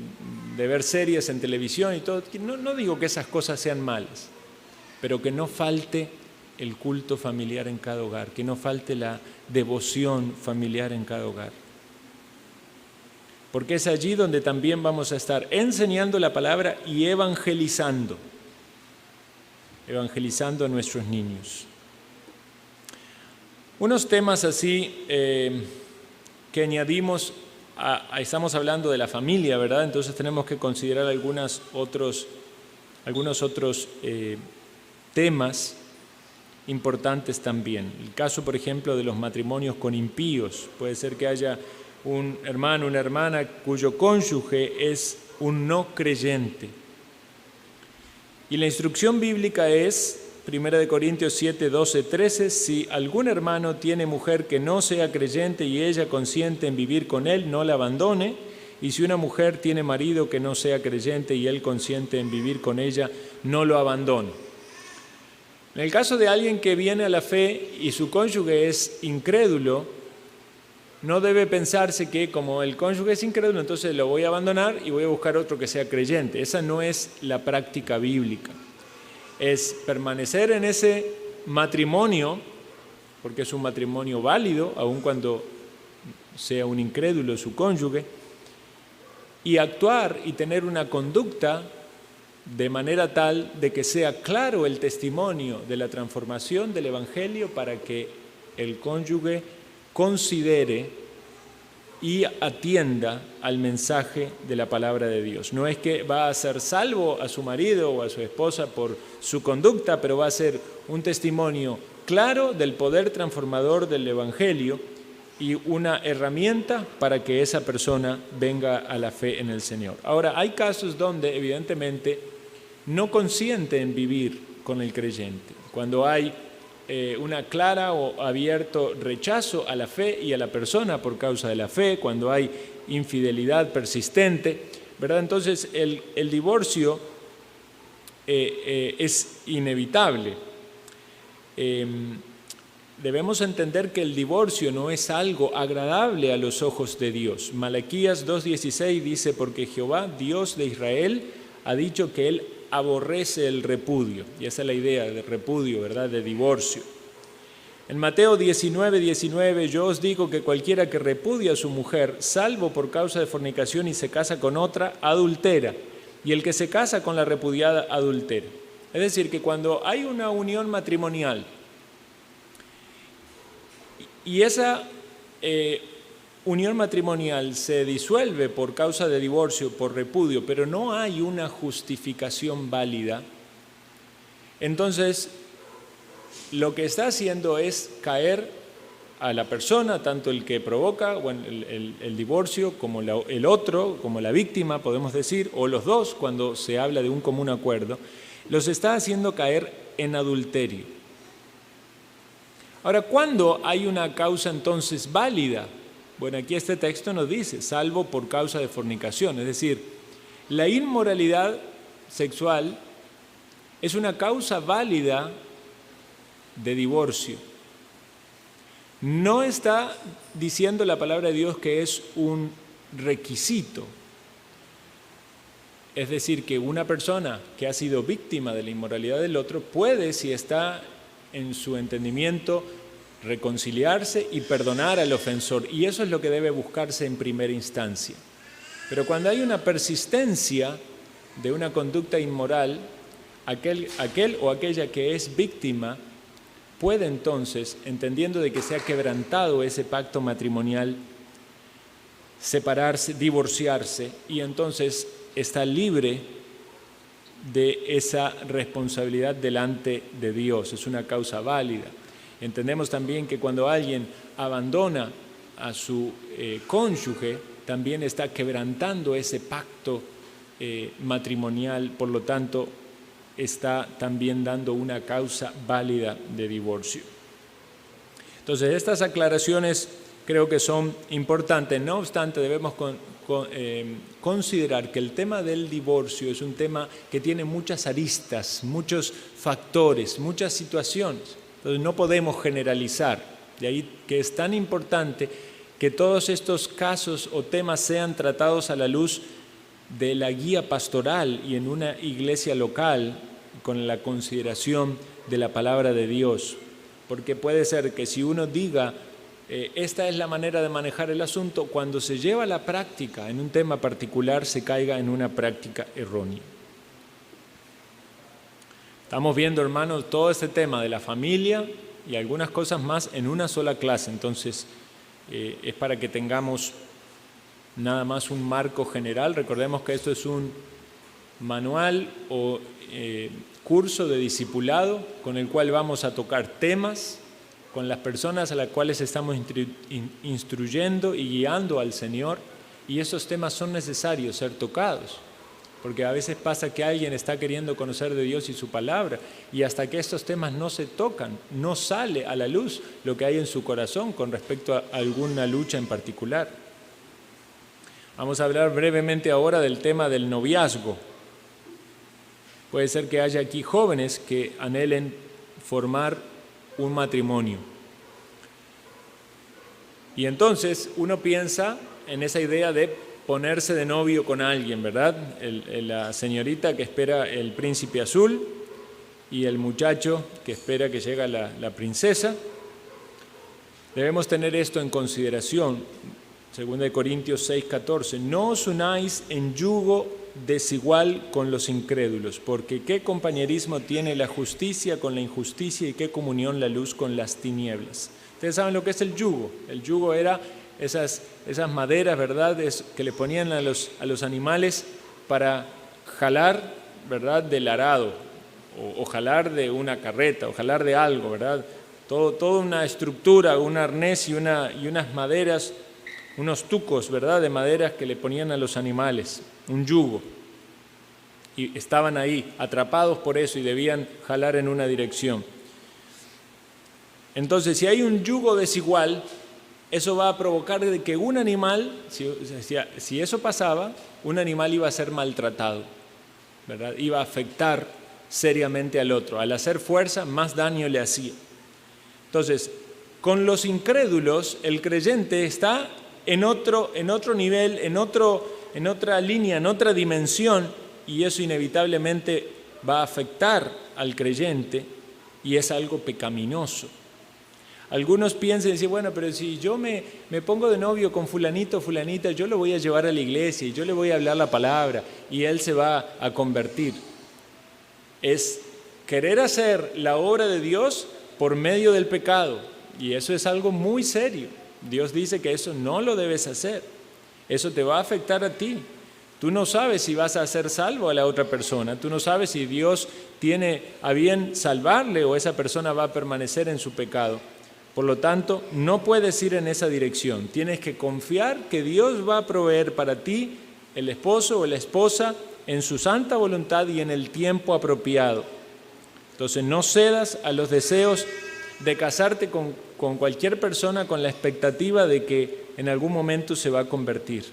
ver series en televisión y todo, no digo que esas cosas sean malas, pero que no falte el culto familiar en cada hogar, que no falte la devoción familiar en cada hogar. Porque es allí donde también vamos a estar enseñando la palabra y evangelizando a nuestros niños. Unos temas así que añadimos, estamos hablando de la familia, ¿verdad? Entonces tenemos que considerar algunos otros temas importantes también. El caso, por ejemplo, de los matrimonios con impíos. Puede ser que haya un hermano, una hermana cuyo cónyuge es un no creyente. Y la instrucción bíblica es, 1 Corintios 7, 12, 13, si algún hermano tiene mujer que no sea creyente y ella consiente en vivir con él, no la abandone. Y si una mujer tiene marido que no sea creyente y él consiente en vivir con ella, no lo abandone. En el caso de alguien que viene a la fe y su cónyuge es incrédulo, no debe pensarse que como el cónyuge es incrédulo, entonces lo voy a abandonar y voy a buscar otro que sea creyente. Esa no es la práctica bíblica. Es permanecer en ese matrimonio, porque es un matrimonio válido, aun cuando sea un incrédulo su cónyuge, y actuar y tener una conducta de manera tal de que sea claro el testimonio de la transformación del Evangelio para que el cónyuge considere y atienda al mensaje de la palabra de Dios. No es que va a ser salvo a su marido o a su esposa por su conducta, pero va a ser un testimonio claro del poder transformador del Evangelio y una herramienta para que esa persona venga a la fe en el Señor. Ahora, hay casos donde evidentemente no consiente en vivir con el creyente. Cuando hay una clara o abierto rechazo a la fe y a la persona por causa de la fe, cuando hay infidelidad persistente, ¿verdad? Entonces el divorcio es inevitable. Debemos entender que el divorcio no es algo agradable a los ojos de Dios. Malaquías 2:16 dice, porque Jehová, Dios de Israel, ha dicho que Él aborrece el repudio. Y esa es la idea de repudio, ¿verdad?, de divorcio. En Mateo 19:19, yo os digo que cualquiera que repudia a su mujer, salvo por causa de fornicación y se casa con otra, adultera. Y el que se casa con la repudiada, adultera. Es decir, que cuando hay una unión matrimonial y esa unión matrimonial se disuelve por causa de divorcio, por repudio, pero no hay una justificación válida, entonces lo que está haciendo es caer a la persona, tanto el que provoca el divorcio como el otro, como la víctima, podemos decir, o los dos, cuando se habla de un común acuerdo, los está haciendo caer en adulterio. Ahora, ¿cuándo hay una causa entonces válida? Bueno, aquí este texto nos dice, salvo por causa de fornicación, es decir, la inmoralidad sexual es una causa válida de divorcio. No está diciendo la palabra de Dios que es un requisito. Es decir, que una persona que ha sido víctima de la inmoralidad del otro puede, si está en su entendimiento, reconciliarse y perdonar al ofensor. Y eso es lo que debe buscarse en primera instancia. Pero cuando hay una persistencia de una conducta inmoral, aquel o aquella que es víctima puede entonces, entendiendo de que se ha quebrantado ese pacto matrimonial, separarse, divorciarse, y entonces está libre de esa responsabilidad delante de Dios. Es una causa válida. Entendemos también que cuando alguien abandona a su cónyuge, también está quebrantando ese pacto matrimonial, por lo tanto, está también dando una causa válida de divorcio. Entonces, estas aclaraciones creo que son importantes. No obstante, debemos considerar que el tema del divorcio es un tema que tiene muchas aristas, muchos factores, muchas situaciones. Entonces, no podemos generalizar. De ahí que es tan importante que todos estos casos o temas sean tratados a la luz de la guía pastoral y en una iglesia local con la consideración de la palabra de Dios. Porque puede ser que si uno diga, esta es la manera de manejar el asunto, cuando se lleva a la práctica en un tema particular se caiga en una práctica errónea. Estamos viendo, hermanos, todo este tema de la familia y algunas cosas más en una sola clase. Entonces, es para que tengamos nada más un marco general. Recordemos que esto es un manual o curso de discipulado con el cual vamos a tocar temas con las personas a las cuales estamos instruyendo y guiando al Señor, y esos temas son necesarios ser tocados, porque a veces pasa que alguien está queriendo conocer de Dios y su palabra, y hasta que estos temas no se tocan, no sale a la luz lo que hay en su corazón con respecto a alguna lucha en particular. Vamos a hablar brevemente ahora del tema del noviazgo. Puede ser que haya aquí jóvenes que anhelen formar un matrimonio. Y entonces uno piensa en esa idea de ponerse de novio con alguien, ¿verdad? La señorita que espera el príncipe azul y el muchacho que espera que llegue la princesa. Debemos tener esto en consideración. 2 Corintios 6:14, no os unáis en yugo desigual con los incrédulos, porque qué compañerismo tiene la justicia con la injusticia y qué comunión la luz con las tinieblas. Ustedes saben lo que es el yugo. El yugo era esas maderas, ¿verdad?, que le ponían a los animales para jalar, ¿verdad?, del arado, o jalar de una carreta, o jalar de algo, ¿verdad? Toda una estructura, un arnés y unas maderas, unos tucos, ¿verdad?, de maderas que le ponían a los animales, un yugo. Y estaban ahí, atrapados por eso, y debían jalar en una dirección. Entonces, si hay un yugo desigual, eso va a provocar de que un animal, si eso pasaba, un animal iba a ser maltratado, ¿verdad? Iba a afectar seriamente al otro. Al hacer fuerza, más daño le hacía. Entonces, con los incrédulos, el creyente está en otro nivel, en otra línea, en otra dimensión, y eso inevitablemente va a afectar al creyente y es algo pecaminoso. Algunos piensan y dicen, bueno, pero si yo me pongo de novio con fulanito o fulanita, yo lo voy a llevar a la iglesia y yo le voy a hablar la palabra y él se va a convertir. Es querer hacer la obra de Dios por medio del pecado, y eso es algo muy serio. Dios dice que eso no lo debes hacer, eso te va a afectar a ti. Tú no sabes si vas a hacer salvo a la otra persona, tú no sabes si Dios tiene a bien salvarle o esa persona va a permanecer en su pecado. Por lo tanto, no puedes ir en esa dirección, tienes que confiar que Dios va a proveer para ti el esposo o la esposa en su santa voluntad y en el tiempo apropiado. Entonces, no cedas a los deseos de casarte con cualquier persona con la expectativa de que en algún momento se va a convertir.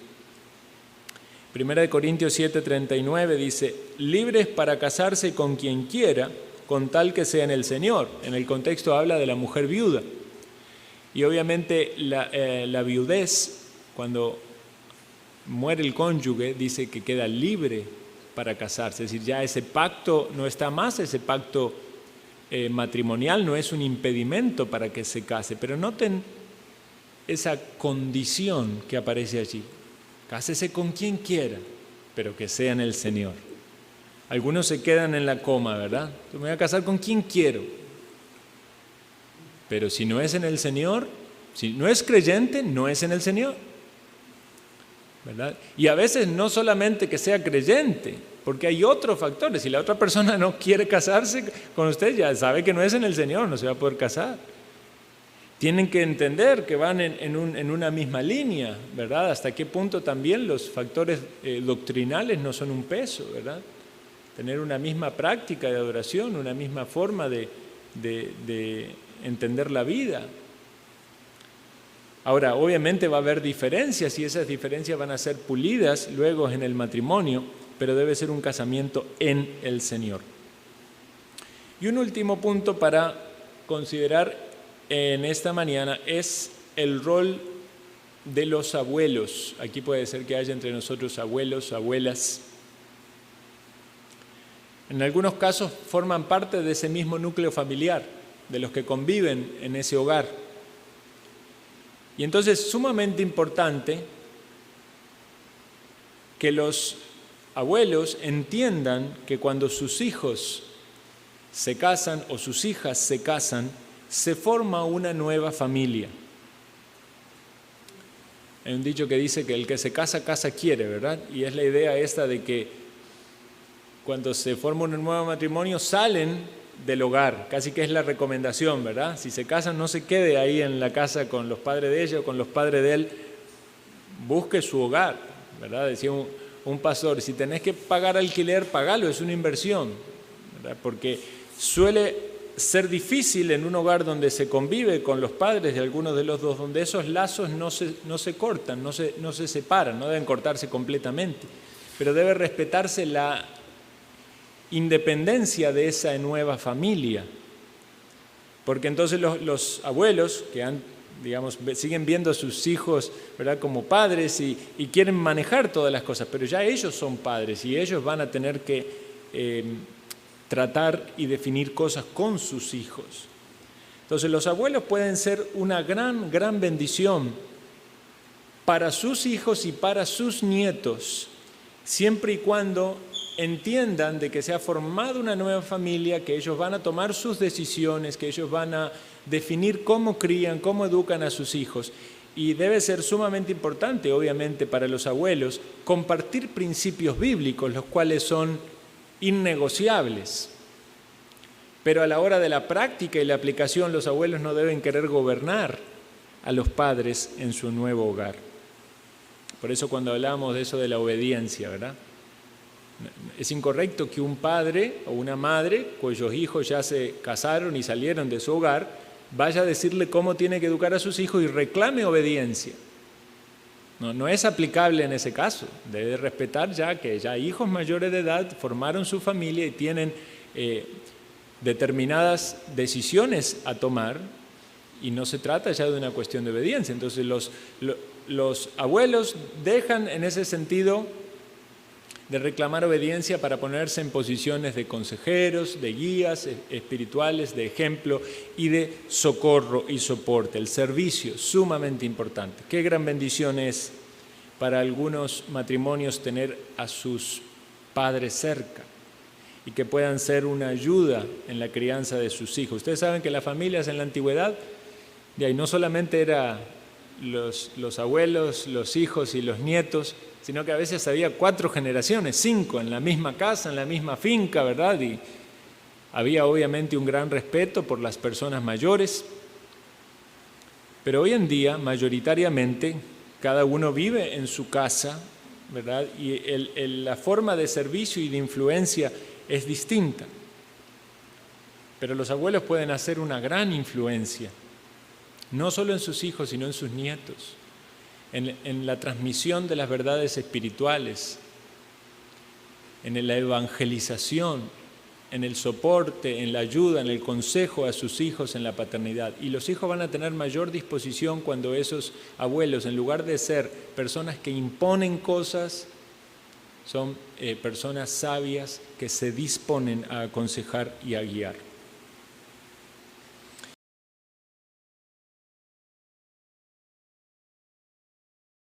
Primera de Corintios 7:39 dice, libres para casarse con quien quiera, con tal que sea en el Señor. En el contexto habla de la mujer viuda. Y obviamente la viudez, cuando muere el cónyuge, dice que queda libre para casarse. Es decir, ya ese pacto no está más, ese pacto matrimonial no es un impedimento para que se case. Pero noten esa condición que aparece allí. Cásese con quien quiera, pero que sea en el Señor. Algunos se quedan en la coma, ¿verdad? Yo me voy a casar con quien quiero. Pero si no es en el Señor, si no es creyente, no es en el Señor, ¿verdad? Y a veces no solamente que sea creyente, porque hay otros factores. Si la otra persona no quiere casarse con usted, ya sabe que no es en el Señor, no se va a poder casar. Tienen que entender que van en una misma línea, ¿verdad? Hasta qué punto también los factores doctrinales no son un peso, ¿verdad? Tener una misma práctica de adoración, una misma forma de entender la vida. Ahora, obviamente va a haber diferencias y esas diferencias van a ser pulidas luego en el matrimonio, pero debe ser un casamiento en el Señor. Y un último punto para considerar en esta mañana es el rol de los abuelos. Aquí puede ser que haya entre nosotros abuelos, abuelas. En algunos casos forman parte de ese mismo núcleo familiar, de los que conviven en ese hogar. Y entonces es sumamente importante que los abuelos entiendan que cuando sus hijos se casan o sus hijas se casan, se forma una nueva familia. Hay un dicho que dice que el que se casa, casa quiere, ¿verdad? Y es la idea esta de que cuando se forma un nuevo matrimonio salen del hogar, casi que es la recomendación, ¿verdad? Si se casan, no se quede ahí en la casa con los padres de ella o con los padres de él, busque su hogar, ¿verdad? Decía un pastor, si tenés que pagar alquiler, pagalo, es una inversión, ¿verdad? Porque suele ser difícil en un hogar donde se convive con los padres de algunos de los dos, donde esos lazos no se cortan, no se separan, no deben cortarse completamente, pero debe respetarse la independencia de esa nueva familia, porque entonces los abuelos que siguen viendo a sus hijos, ¿verdad?, como padres y quieren manejar todas las cosas, pero ya ellos son padres y ellos van a tener que tratar y definir cosas con sus hijos. Entonces los abuelos pueden ser una gran bendición para sus hijos y para sus nietos, siempre y cuando entiendan de que se ha formado una nueva familia, que ellos van a tomar sus decisiones, que ellos van a definir cómo crían, cómo educan a sus hijos. Y debe ser sumamente importante, obviamente, para los abuelos, compartir principios bíblicos, los cuales son innegociables. Pero a la hora de la práctica y la aplicación, los abuelos no deben querer gobernar a los padres en su nuevo hogar. Por eso cuando hablamos de eso de la obediencia, ¿verdad? Es incorrecto que un padre o una madre cuyos hijos ya se casaron y salieron de su hogar vaya a decirle cómo tiene que educar a sus hijos y reclame obediencia. No es aplicable en ese caso. Debe respetar ya que ya hijos mayores de edad formaron su familia y tienen determinadas decisiones a tomar y no se trata ya de una cuestión de obediencia. Entonces los abuelos dejan en ese sentido de reclamar obediencia para ponerse en posiciones de consejeros, de guías espirituales, de ejemplo y de socorro y soporte. El servicio, sumamente importante. Qué gran bendición es para algunos matrimonios tener a sus padres cerca y que puedan ser una ayuda en la crianza de sus hijos. Ustedes saben que las familias en la antigüedad, de ahí no solamente eran los abuelos, los hijos y los nietos, sino que a veces había 4 generaciones, 5 en la misma casa, en la misma finca, ¿verdad? Y había obviamente un gran respeto por las personas mayores, pero hoy en día mayoritariamente cada uno vive en su casa, ¿verdad? Y la forma de servicio y de influencia es distinta. Pero los abuelos pueden hacer una gran influencia, no solo en sus hijos, sino en sus nietos. en la transmisión de las verdades espirituales, en la evangelización, en el soporte, en la ayuda, en el consejo a sus hijos en la paternidad. Y los hijos van a tener mayor disposición cuando esos abuelos, en lugar de ser personas que imponen cosas, son personas sabias que se disponen a aconsejar y a guiar.